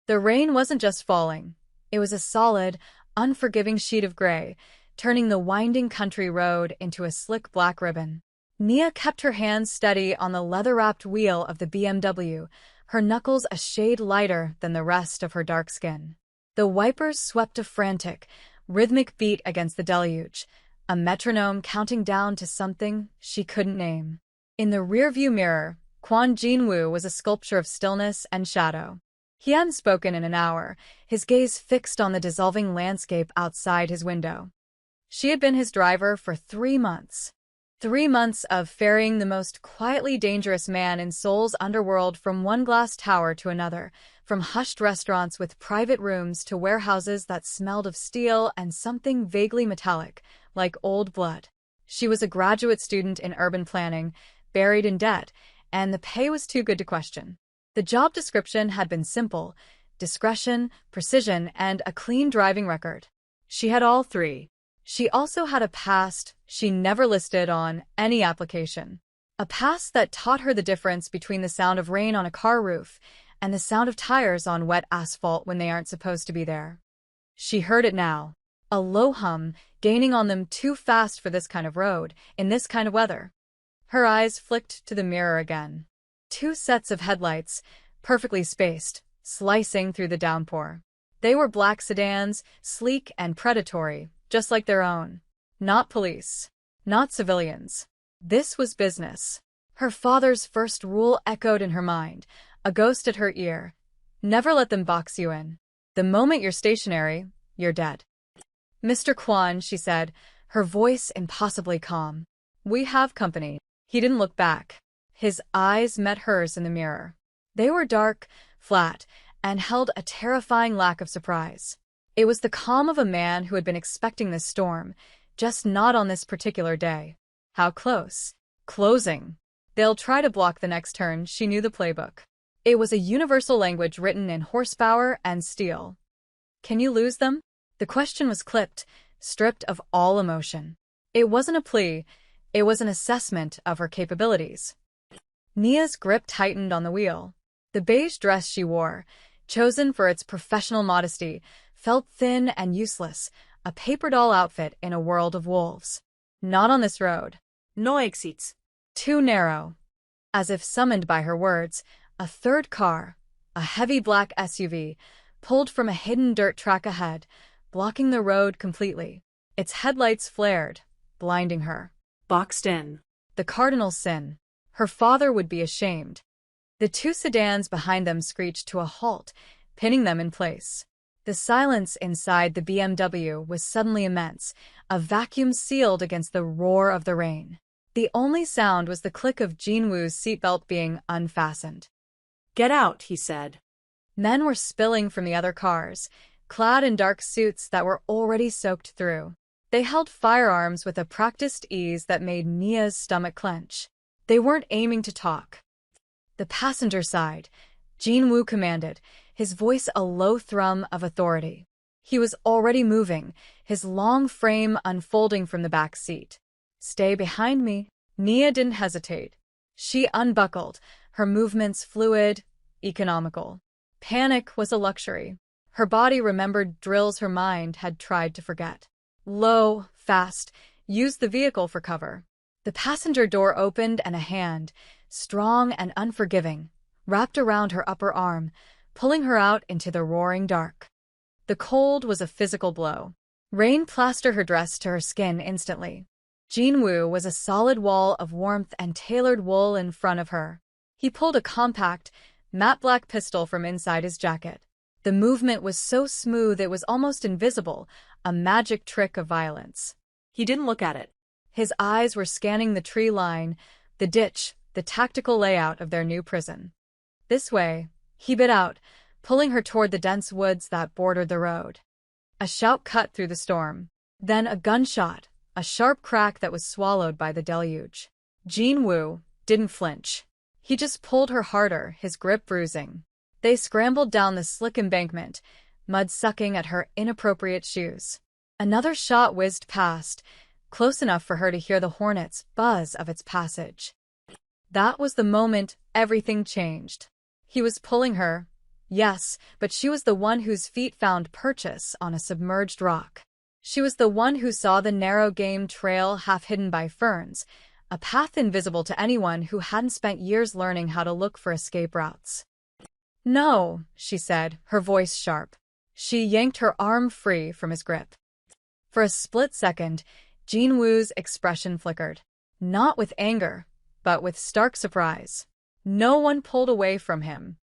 The rain wasn't just falling. It was a solid, unforgiving sheet of gray, turning the winding country road into a slick black ribbon. Nia kept her hands steady on the leather-wrapped wheel of the BMW, her knuckles a shade lighter than the rest of her dark skin. The wipers swept a frantic, rhythmic beat against the deluge, a metronome counting down to something she couldn't name. In the rearview mirror, Kwon Jin-woo was a sculpture of stillness and shadow. He hadn't spoken in an hour, his gaze fixed on the dissolving landscape outside his window. She had been his driver for 3 months. 3 months of ferrying the most quietly dangerous man in Seoul's underworld from one glass tower to another, from hushed restaurants with private rooms to warehouses that smelled of steel and something vaguely metallic, like old blood. She was a graduate student in urban planning, buried in debt, and the pay was too good to question. The job description had been simple: discretion, precision, and a clean driving record. She had all three. She also had a past she never listed on any application. A past that taught her the difference between the sound of rain on a car roof and the sound of tires on wet asphalt when they aren't supposed to be there. She heard it now. A low hum, gaining on them too fast for this kind of road, in this kind of weather. Her eyes flicked to the mirror again. 2 sets of headlights, perfectly spaced, slicing through the downpour. They were black sedans, sleek and predatory, just like their own. Not police. Not civilians. This was business. Her father's first rule echoed in her mind, a ghost at her ear. Never let them box you in. The moment you're stationary, you're dead. Mr. Kwon, she said, her voice impossibly calm. We have company. He didn't look back. His eyes met hers in the mirror. They were dark, flat, and held a terrifying lack of surprise. It was the calm of a man who had been expecting this storm, just not on this particular day. How close? Closing. They'll try to block the next turn, she knew the playbook. It was a universal language written in horsepower and steel. Can you lose them? The question was clipped, stripped of all emotion. It wasn't a plea, it was an assessment of her capabilities. Nia's grip tightened on the wheel. The beige dress she wore, chosen for its professional modesty, felt thin and useless, a paper doll outfit in a world of wolves. Not on this road. No exits. Too narrow. As if summoned by her words, a third car, a heavy black SUV, pulled from a hidden dirt track ahead, blocking the road completely. Its headlights flared, blinding her. Boxed in. The cardinal sin. Her father would be ashamed. The 2 sedans behind them screeched to a halt, pinning them in place. The silence inside the BMW was suddenly immense, a vacuum sealed against the roar of the rain. The only sound was the click of Jin-woo's seatbelt being unfastened. Get out, he said. Men were spilling from the other cars, clad in dark suits that were already soaked through. They held firearms with a practiced ease that made Nia's stomach clench. They weren't aiming to talk. The passenger side, Jin-woo commanded, his voice a low thrum of authority. He was already moving, his long frame unfolding from the back seat. Stay behind me. Nia didn't hesitate. She unbuckled, her movements fluid, economical. Panic was a luxury. Her body remembered drills her mind had tried to forget. Low, fast, use the vehicle for cover. The passenger door opened and a hand, strong and unforgiving, wrapped around her upper arm, pulling her out into the roaring dark. The cold was a physical blow. Rain plastered her dress to her skin instantly. Jin-woo was a solid wall of warmth and tailored wool in front of her. He pulled a compact, matte black pistol from inside his jacket. The movement was so smooth it was almost invisible, a magic trick of violence. He didn't look at it. His eyes were scanning the tree line, the ditch, the tactical layout of their new prison. This way, he bit out, pulling her toward the dense woods that bordered the road. A shout cut through the storm. Then a gunshot, a sharp crack that was swallowed by the deluge. Jin-woo didn't flinch. He just pulled her harder, his grip bruising. They scrambled down the slick embankment, mud sucking at her inappropriate shoes. Another shot whizzed past, close enough for her to hear the hornet's buzz of its passage. That was the moment everything changed. He was pulling her, Yes, but she was the one whose feet found purchase on a submerged rock. She was the one who saw the narrow game trail half hidden by ferns, a path invisible to anyone who hadn't spent years learning how to look for escape routes. No, she said, her voice sharp. She yanked her arm free from his grip. For a split second, Jinwoo's expression flickered. Not with anger, but with stark surprise. No one pulled away from him.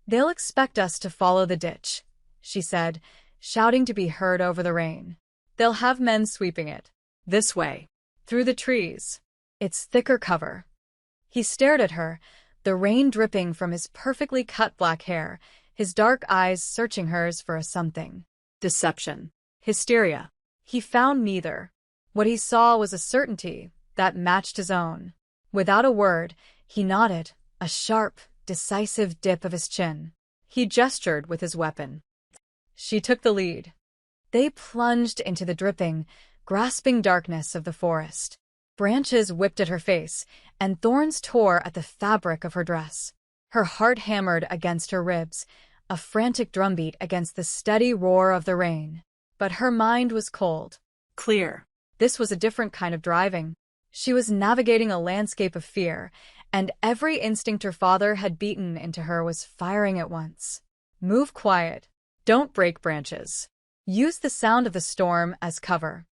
They'll expect us to follow the ditch, she said, shouting to be heard over the rain. They'll have men sweeping it. This way. Through the trees. It's thicker cover. He stared at her, the rain dripping from his perfectly cut black hair, his dark eyes searching hers for a something. Deception. Hysteria. He found neither. What he saw was a certainty that matched his own. Without a word, he nodded, a sharp, decisive dip of his chin. He gestured with his weapon. She took the lead. They plunged into the dripping, grasping darkness of the forest. Branches whipped at her face, and thorns tore at the fabric of her dress. Her heart hammered against her ribs, a frantic drumbeat against the steady roar of the rain. But her mind was cold. Clear. This was a different kind of driving. She was navigating a landscape of fear, and every instinct her father had beaten into her was firing at once. Move quiet. Don't break branches. Use the sound of the storm as cover.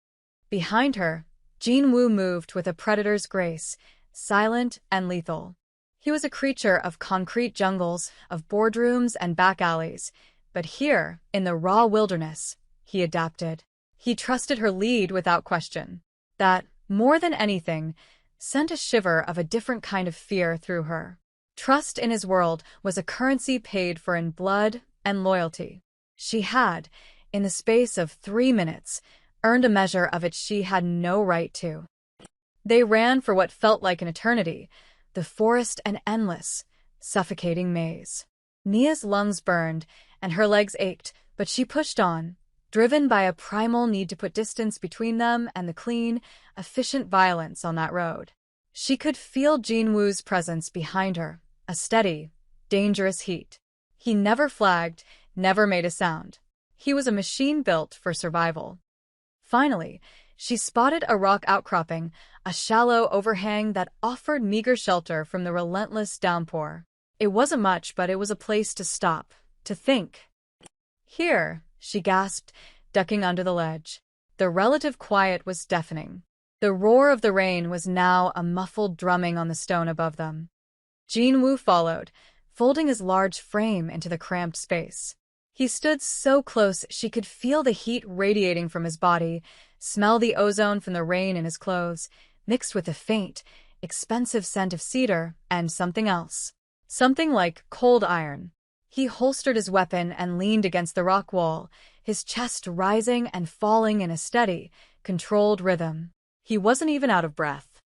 Behind her, Jinwoo moved with a predator's grace, silent and lethal. He was a creature of concrete jungles, of boardrooms and back alleys, but here, in the raw wilderness, he adapted. He trusted her lead without question. That, more than anything, sent a shiver of a different kind of fear through her. Trust in his world was a currency paid for in blood and loyalty. She had, in the space of 3 minutes, earned a measure of it she had no right to. They ran for what felt like an eternity, the forest an endless, suffocating maze. Nia's lungs burned, and her legs ached, but she pushed on, driven by a primal need to put distance between them and the clean, efficient violence on that road. She could feel Jinwoo's presence behind her, a steady, dangerous heat. He never flagged, never made a sound. He was a machine built for survival. Finally, she spotted a rock outcropping, a shallow overhang that offered meager shelter from the relentless downpour. It wasn't much, but it was a place to stop, to think. Here, she gasped, ducking under the ledge. The relative quiet was deafening. The roar of the rain was now a muffled drumming on the stone above them. Jinwoo followed, folding his large frame into the cramped space. He stood so close she could feel the heat radiating from his body, smell the ozone from the rain in his clothes, mixed with a faint, expensive scent of cedar and something else. Something like cold iron. He holstered his weapon and leaned against the rock wall, his chest rising and falling in a steady, controlled rhythm. He wasn't even out of breath.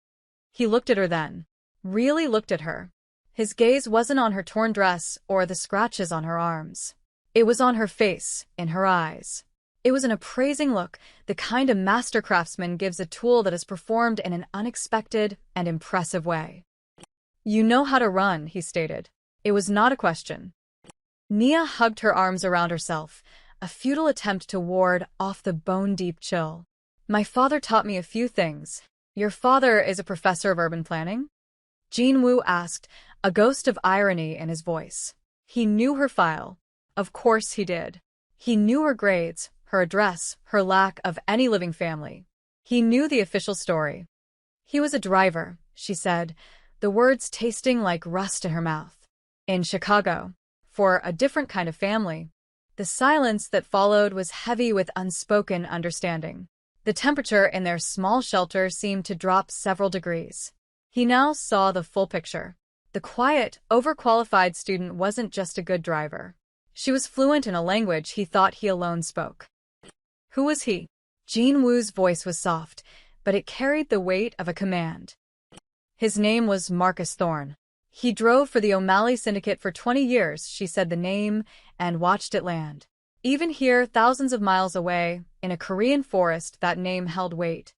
He looked at her then. Really looked at her. His gaze wasn't on her torn dress or the scratches on her arms. It was on her face, in her eyes. It was an appraising look, the kind a master craftsman gives a tool that is performed in an unexpected and impressive way. "You know how to run," he stated. It was not a question. Nia hugged her arms around herself, a futile attempt to ward off the bone-deep chill. "My father taught me a few things." "Your father is a professor of urban planning?" Jinwoo asked, a ghost of irony in his voice. He knew her file. Of course he did. He knew her grades, her address, her lack of any living family. He knew the official story. "He was a driver," she said, the words tasting like rust in her mouth. "In Chicago. For a different kind of family." The silence that followed was heavy with unspoken understanding. The temperature in their small shelter seemed to drop several degrees. He now saw the full picture. The quiet, overqualified student wasn't just a good driver. She was fluent in a language he thought he alone spoke. Who was he? Jinwoo's voice was soft, but it carried the weight of a command. His name was Marcus Thorne. He drove for the O'Malley Syndicate for 20 years, she said the name, and watched it land. Even here, thousands of miles away, in a Korean forest, that name held weight.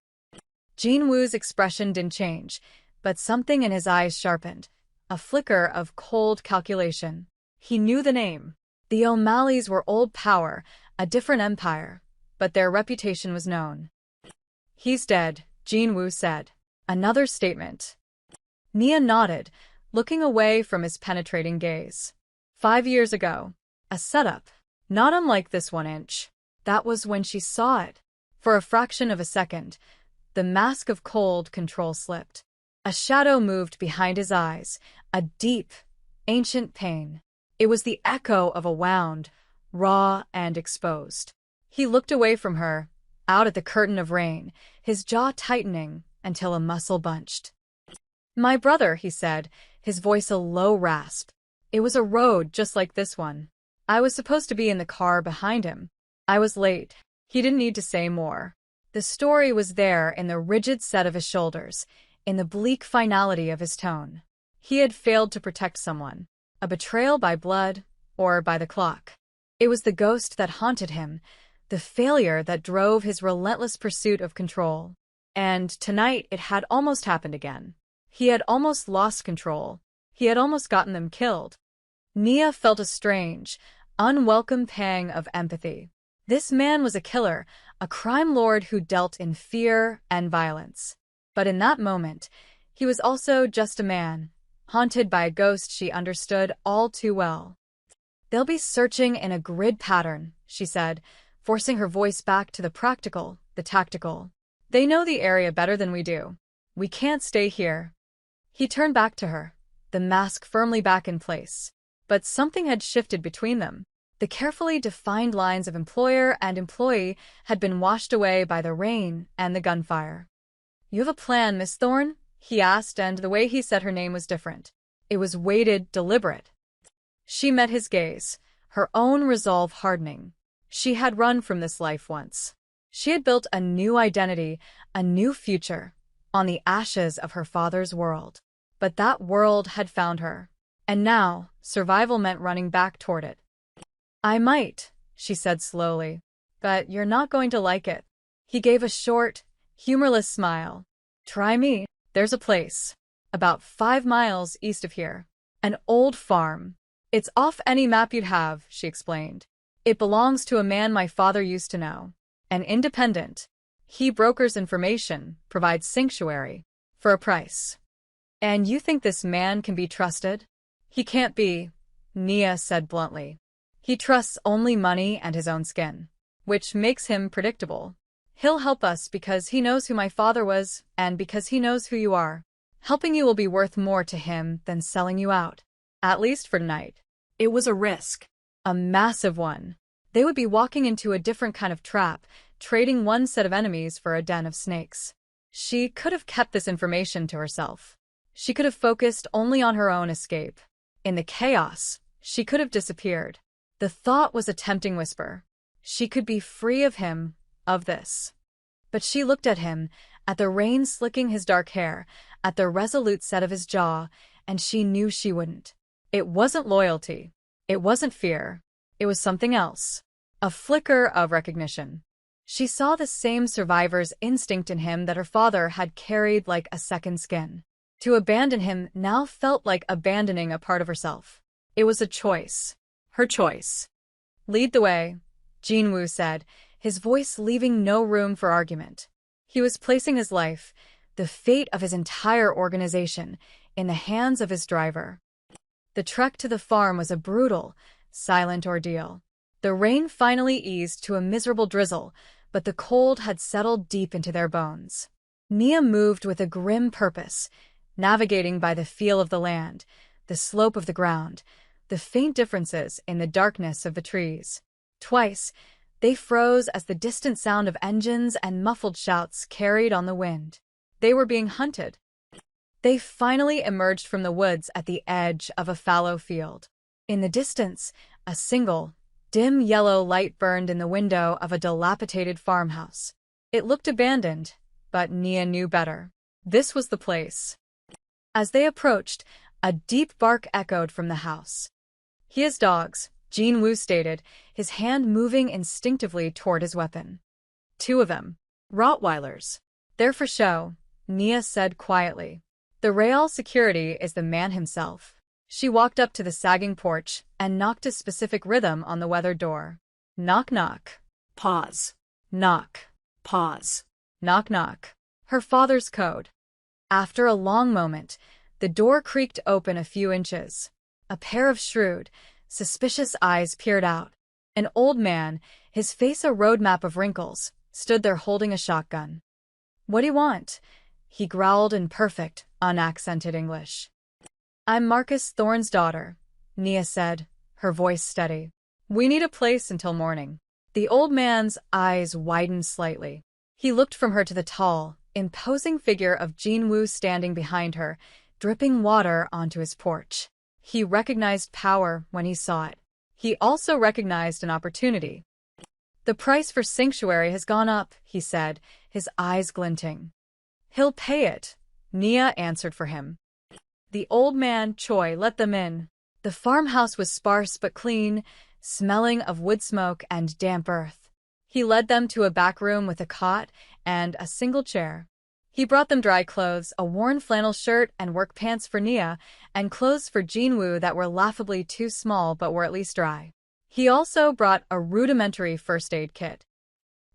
Jinwoo's expression didn't change, but something in his eyes sharpened, a flicker of cold calculation. He knew the name. The O'Malleys were old power, a different empire, but their reputation was known. "He's dead," Jin-woo said. Another statement. Nia nodded, looking away from his penetrating gaze. 5 years ago. A setup. Not unlike this 1-inch. That was when she saw it. For a fraction of a second, the mask of cold control slipped. A shadow moved behind his eyes, a deep, ancient pain. It was the echo of a wound, raw and exposed. He looked away from her, out at the curtain of rain, his jaw tightening until a muscle bunched. "My brother," he said, his voice a low rasp. "It was a road just like this one. I was supposed to be in the car behind him. I was late." He didn't need to say more. The story was there in the rigid set of his shoulders, in the bleak finality of his tone. He had failed to protect someone. A betrayal by blood, or by the clock. It was the ghost that haunted him, the failure that drove his relentless pursuit of control. And tonight it had almost happened again. He had almost lost control. He had almost gotten them killed. Nia felt a strange, unwelcome pang of empathy. This man was a killer, a crime lord who dealt in fear and violence. But in that moment, he was also just a man, haunted by a ghost she understood all too well. "They'll be searching in a grid pattern," she said, forcing her voice back to the practical, the tactical. "They know the area better than we do. We can't stay here." He turned back to her, the mask firmly back in place. But something had shifted between them. The carefully defined lines of employer and employee had been washed away by the rain and the gunfire. "You have a plan, Miss Thorne?" he asked, and the way he said her name was different. It was weighted, deliberate. She met his gaze, her own resolve hardening. She had run from this life once. She had built a new identity, a new future, on the ashes of her father's world. But that world had found her. And now, survival meant running back toward it. "I might," she said slowly, "but you're not going to like it." He gave a short, humorless smile. "Try me. There's a place, about 5 miles east of here. An old farm. It's off any map you'd have," she explained. "It belongs to a man my father used to know. An independent. He brokers information, provides sanctuary, for a price." "And you think this man can be trusted?" "He can't be," Nia said bluntly. "He trusts only money and his own skin, which makes him predictable. He'll help us because he knows who my father was and because he knows who you are. Helping you will be worth more to him than selling you out. At least for tonight." It was a risk. A massive one. They would be walking into a different kind of trap, trading one set of enemies for a den of snakes. She could have kept this information to herself. She could have focused only on her own escape. In the chaos, she could have disappeared. The thought was a tempting whisper. She could be free of him, of this. But she looked at him, at the rain slicking his dark hair, at the resolute set of his jaw, and she knew she wouldn't. It wasn't loyalty. It wasn't fear. It was something else. A flicker of recognition. She saw the same survivor's instinct in him that her father had carried like a second skin. To abandon him now felt like abandoning a part of herself. It was a choice. Her choice. "Lead the way," Jin-woo said, his voice leaving no room for argument. He was placing his life, the fate of his entire organization, in the hands of his driver. The trek to the farm was a brutal, silent ordeal. The rain finally eased to a miserable drizzle, but the cold had settled deep into their bones. Nia moved with a grim purpose, navigating by the feel of the land, the slope of the ground, the faint differences in the darkness of the trees. Twice, they froze as the distant sound of engines and muffled shouts carried on the wind. They were being hunted. They finally emerged from the woods at the edge of a fallow field. In the distance, a single, dim yellow light burned in the window of a dilapidated farmhouse. It looked abandoned, but Nia knew better. This was the place. As they approached, a deep bark echoed from the house. "He has dogs," Jin-woo stated, his hand moving instinctively toward his weapon. "2 of them. Rottweilers. They're for show," Nia said quietly. "The Real security is the man himself." She walked up to the sagging porch and knocked a specific rhythm on the weathered door. Knock, knock. Pause. Knock. Pause. Knock, knock. Her father's code. After a long moment, the door creaked open a few inches. A pair of shrewd, suspicious eyes peered out. An old man, his face a roadmap of wrinkles, stood there holding a shotgun. "What do you want?" he growled in perfect, unaccented English. "I'm Marcus Thorne's daughter," Nia said, her voice steady. "We need a place until morning." The old man's eyes widened slightly. He looked from her to the tall, imposing figure of Jinwoo standing behind her, dripping water onto his porch. He recognized power when he saw it. He also recognized an opportunity. "The price for sanctuary has gone up," he said, his eyes glinting. "He'll pay it," Nia answered for him. The old man, Choi, let them in. The farmhouse was sparse but clean, smelling of wood smoke and damp earth. He led them to a back room with a cot and a single chair. He brought them dry clothes, a worn flannel shirt and work pants for Nia, and clothes for Jinwoo that were laughably too small but were at least dry. He also brought a rudimentary first aid kit.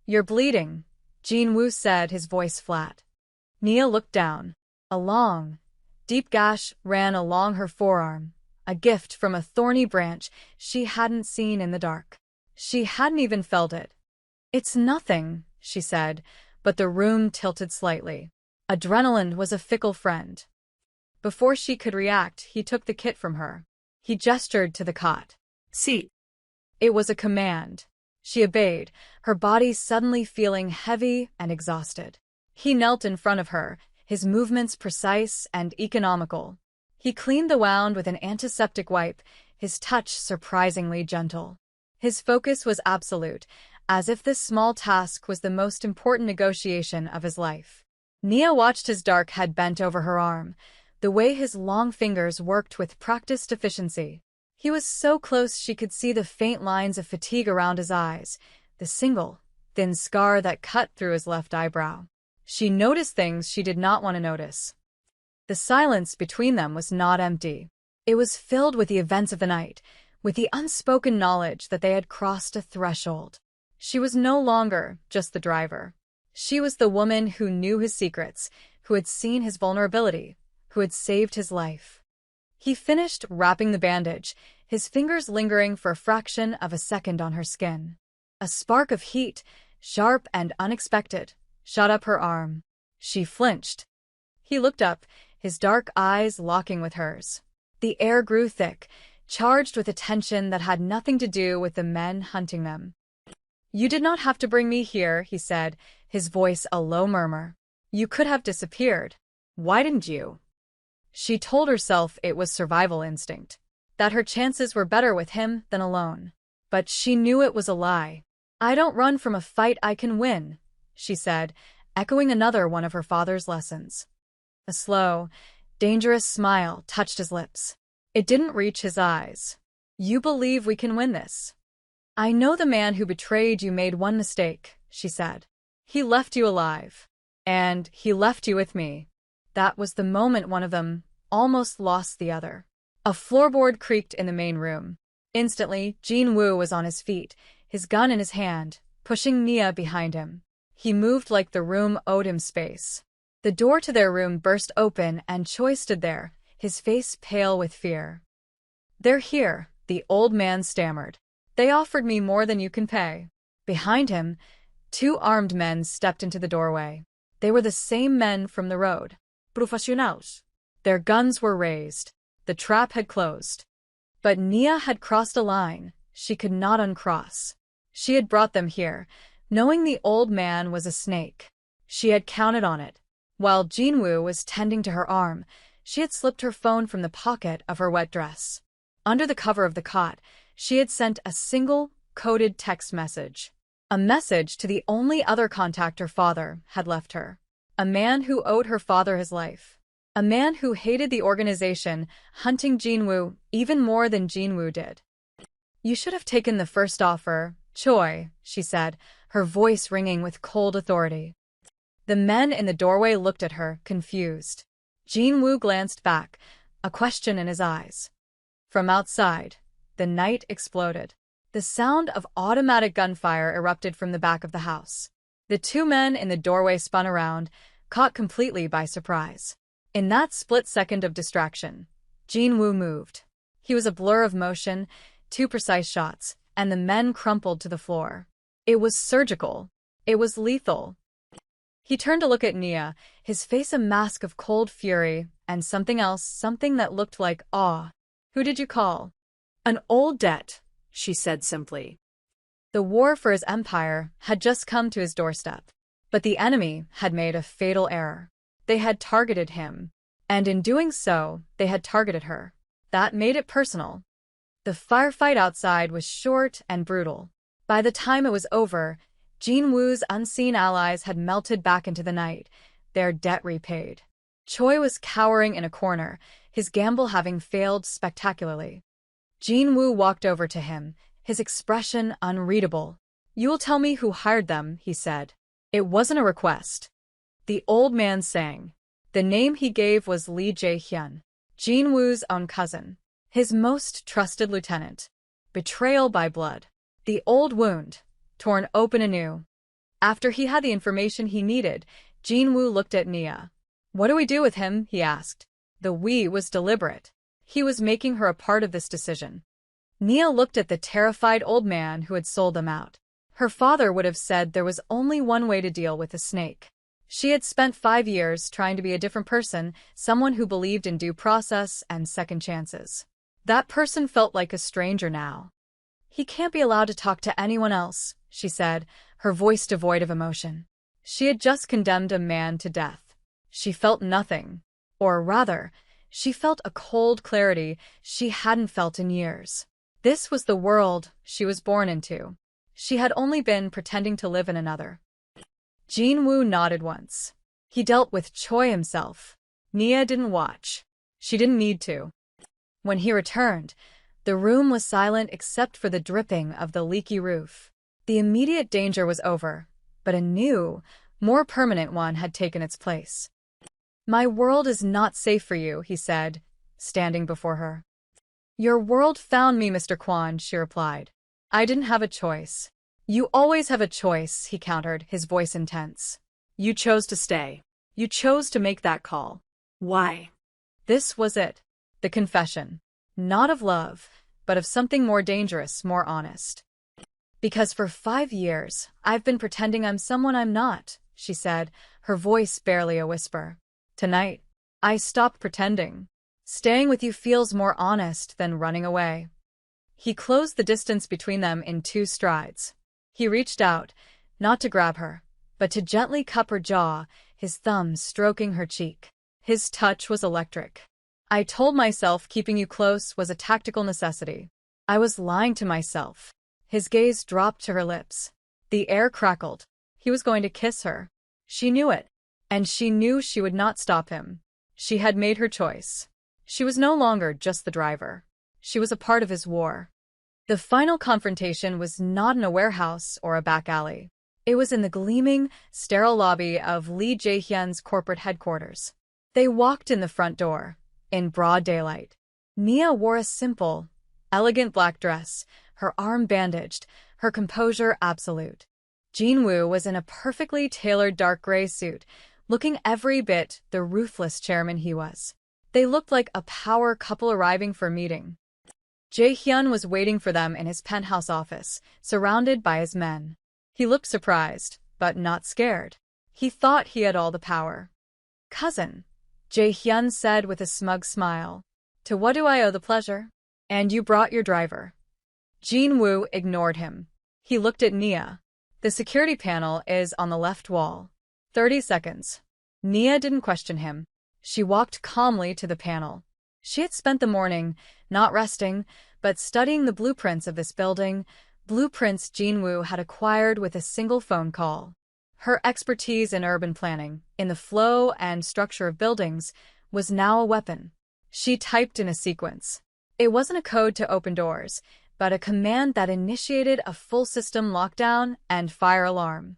"You're bleeding," Jinwoo said, his voice flat. Nia looked down. A long, deep gash ran along her forearm, a gift from a thorny branch she hadn't seen in the dark. She hadn't even felt it. "It's nothing," she said, but the room tilted slightly. Adrenaline was a fickle friend. Before she could react, he took the kit from her. He gestured to the cot. Seat. It was a command. She obeyed, her body suddenly feeling heavy and exhausted. He knelt in front of her, his movements precise and economical. He cleaned the wound with an antiseptic wipe, his touch surprisingly gentle. His focus was absolute, as if this small task was the most important negotiation of his life. Nia watched his dark head bent over her arm, the way his long fingers worked with practiced efficiency. He was so close she could see the faint lines of fatigue around his eyes, the single, thin scar that cut through his left eyebrow. She noticed things she did not want to notice. The silence between them was not empty. It was filled with the events of the night, with the unspoken knowledge that they had crossed a threshold. She was no longer just the driver. She was the woman who knew his secrets, who had seen his vulnerability, who had saved his life. He finished wrapping the bandage, his fingers lingering for a fraction of a second on her skin. A spark of heat, sharp and unexpected, shot up her arm. She flinched. He looked up, his dark eyes locking with hers. The air grew thick, charged with a tension that had nothing to do with the men hunting them. "You did not have to bring me here," he said, his voice a low murmur. "You could have disappeared. Why didn't you?" She told herself it was survival instinct, that her chances were better with him than alone. But she knew it was a lie. "I don't run from a fight I can win," she said, echoing another one of her father's lessons. A slow, dangerous smile touched his lips. It didn't reach his eyes. "You believe we can win this?" "I know the man who betrayed you made one mistake," she said. "He left you alive. And he left you with me." That was the moment one of them almost lost the other. A floorboard creaked in the main room. Instantly, Jinwoo was on his feet, his gun in his hand, pushing Nia behind him. He moved like the room owed him space. The door to their room burst open and Choi stood there, his face pale with fear. "They're here," the old man stammered. "They offered me more than you can pay." Behind him, two armed men stepped into the doorway. They were the same men from the road. Professionals. Their guns were raised. The trap had closed. But Nia had crossed a line she could not uncross. She had brought them here, knowing the old man was a snake. She had counted on it. While Jinwoo was tending to her arm, she had slipped her phone from the pocket of her wet dress. Under the cover of the cot, she had sent a single, coded text message. A message to the only other contact her father had left her. A man who owed her father his life. A man who hated the organization hunting Jinwoo even more than Jinwoo did. "You should have taken the first offer, Choi," she said, her voice ringing with cold authority. The men in the doorway looked at her, confused. Jinwoo glanced back, a question in his eyes. From outside, the night exploded. The sound of automatic gunfire erupted from the back of the house. The two men in the doorway spun around, caught completely by surprise. In that split second of distraction, Jin-woo moved. He was a blur of motion, two precise shots, and the men crumpled to the floor. It was surgical. It was lethal. He turned to look at Nia, his face a mask of cold fury, and something else, something that looked like awe. "Who did you call?" "An old debt," she said simply. The war for his empire had just come to his doorstep. But the enemy had made a fatal error. They had targeted him. And in doing so, they had targeted her. That made it personal. The firefight outside was short and brutal. By the time it was over, Jin-woo's unseen allies had melted back into the night, their debt repaid. Choi was cowering in a corner, his gamble having failed spectacularly. Jin-woo walked over to him, his expression unreadable. "You'll tell me who hired them," he said. It wasn't a request. The old man sang. The name he gave was Lee Jae-hyun, Jin-woo's own cousin, his most trusted lieutenant. Betrayal by blood. The old wound, torn open anew. After he had the information he needed, Jin-woo looked at Nia. "What do we do with him?" he asked. The "we" was deliberate. He was making her a part of this decision. Nia looked at the terrified old man who had sold them out. Her father would have said there was only one way to deal with a snake. She had spent 5 years trying to be a different person, someone who believed in due process and second chances. That person felt like a stranger now. "He can't be allowed to talk to anyone else," she said, her voice devoid of emotion. She had just condemned a man to death. She felt nothing. Or rather, she felt a cold clarity she hadn't felt in years. This was the world she was born into. She had only been pretending to live in another. Jin-woo nodded once. He dealt with Choi himself. Nia didn't watch. She didn't need to. When he returned, the room was silent except for the dripping of the leaky roof. The immediate danger was over, but a new, more permanent one had taken its place. "My world is not safe for you," he said, standing before her. "Your world found me, Mr. Kwon," she replied. "I didn't have a choice." "You always have a choice," he countered, his voice intense. "You chose to stay. You chose to make that call. Why?" This was it. The confession. Not of love, but of something more dangerous, more honest. "Because for 5 years, I've been pretending I'm someone I'm not," she said, her voice barely a whisper. "Tonight, I stopped pretending. Staying with you feels more honest than running away." He closed the distance between them in 2 strides. He reached out, not to grab her, but to gently cup her jaw, his thumbs stroking her cheek. His touch was electric. "I told myself keeping you close was a tactical necessity. I was lying to myself." His gaze dropped to her lips. The air crackled. He was going to kiss her. She knew it, and she knew she would not stop him. She had made her choice. She was no longer just the driver. She was a part of his war. The final confrontation was not in a warehouse or a back alley. It was in the gleaming, sterile lobby of Lee Jae-hyun's corporate headquarters. They walked in the front door, in broad daylight. Nia wore a simple, elegant black dress, her arm bandaged, her composure absolute. Jin-woo was in a perfectly tailored dark gray suit, looking every bit the ruthless chairman he was. They looked like a power couple arriving for a meeting. Jae-hyun was waiting for them in his penthouse office, surrounded by his men. He looked surprised, but not scared. He thought he had all the power. "Cousin," Jae-hyun said with a smug smile. "To what do I owe the pleasure? And you brought your driver." Jin-woo ignored him. He looked at Nia. "The security panel is on the left wall. 30 seconds. Nia didn't question him. She walked calmly to the panel. She had spent the morning, not resting, but studying the blueprints of this building, blueprints Jin-woo had acquired with a single phone call. Her expertise in urban planning, in the flow and structure of buildings, was now a weapon. She typed in a sequence. It wasn't a code to open doors, but a command that initiated a full system lockdown and fire alarm.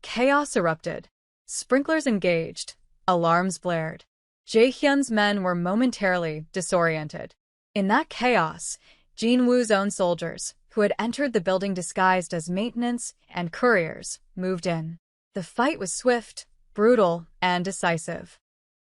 Chaos erupted. Sprinklers engaged. Alarms blared. Jae-hyun's men were momentarily disoriented. In that chaos, Jinwoo's own soldiers, who had entered the building disguised as maintenance and couriers, moved in. The fight was swift, brutal, and decisive.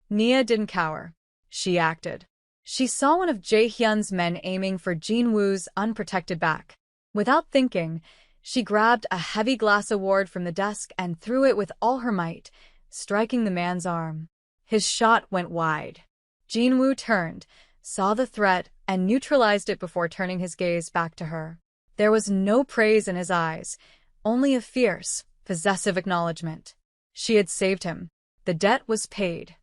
Nia didn't cower. She acted. She saw one of Jae-hyun's men aiming for Jinwoo's unprotected back. Without thinking, she grabbed a heavy glass award from the desk and threw it with all her might, striking the man's arm. His shot went wide. Jinwoo turned, saw the threat, and neutralized it before turning his gaze back to her. There was no praise in his eyes, only a fierce, possessive acknowledgement. She had saved him. The debt was paid.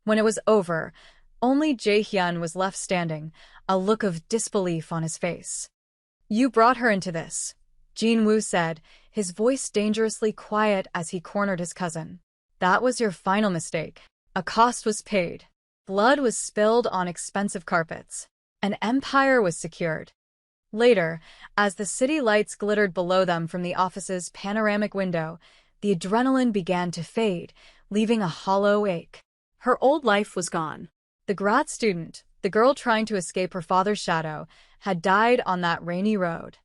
When it was over, only Jae-hyun was left standing, a look of disbelief on his face. "You brought her into this," Jinwoo said, his voice dangerously quiet as he cornered his cousin. "That was your final mistake. A cost was paid. Blood was spilled on expensive carpets. An empire was secured." Later, as the city lights glittered below them from the office's panoramic window, the adrenaline began to fade, leaving a hollow ache. Her old life was gone. The grad student, the girl trying to escape her father's shadow, had died on that rainy road.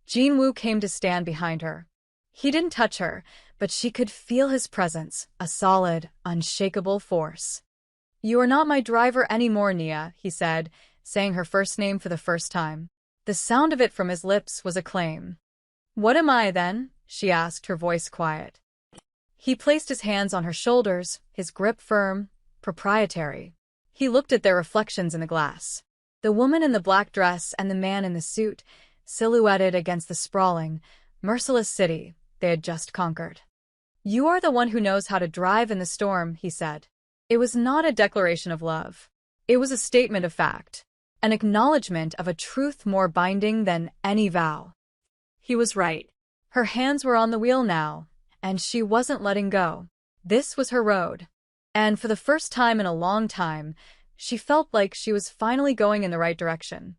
Jinwoo came to stand behind her. He didn't touch her, but she could feel his presence, a solid, unshakable force. "You are not my driver anymore, Nia," he said, saying her first name for the first time. The sound of it from his lips was a claim. "What am I, then?" she asked, her voice quiet. He placed his hands on her shoulders, his grip firm, proprietary. He looked at their reflections in the glass. The woman in the black dress and the man in the suit, silhouetted against the sprawling, merciless city they had just conquered. "You are the one who knows how to drive in the storm," he said. It was not a declaration of love. It was a statement of fact, an acknowledgement of a truth more binding than any vow. He was right. Her hands were on the wheel now, and she wasn't letting go. This was her road. And for the first time in a long time, she felt like she was finally going in the right direction.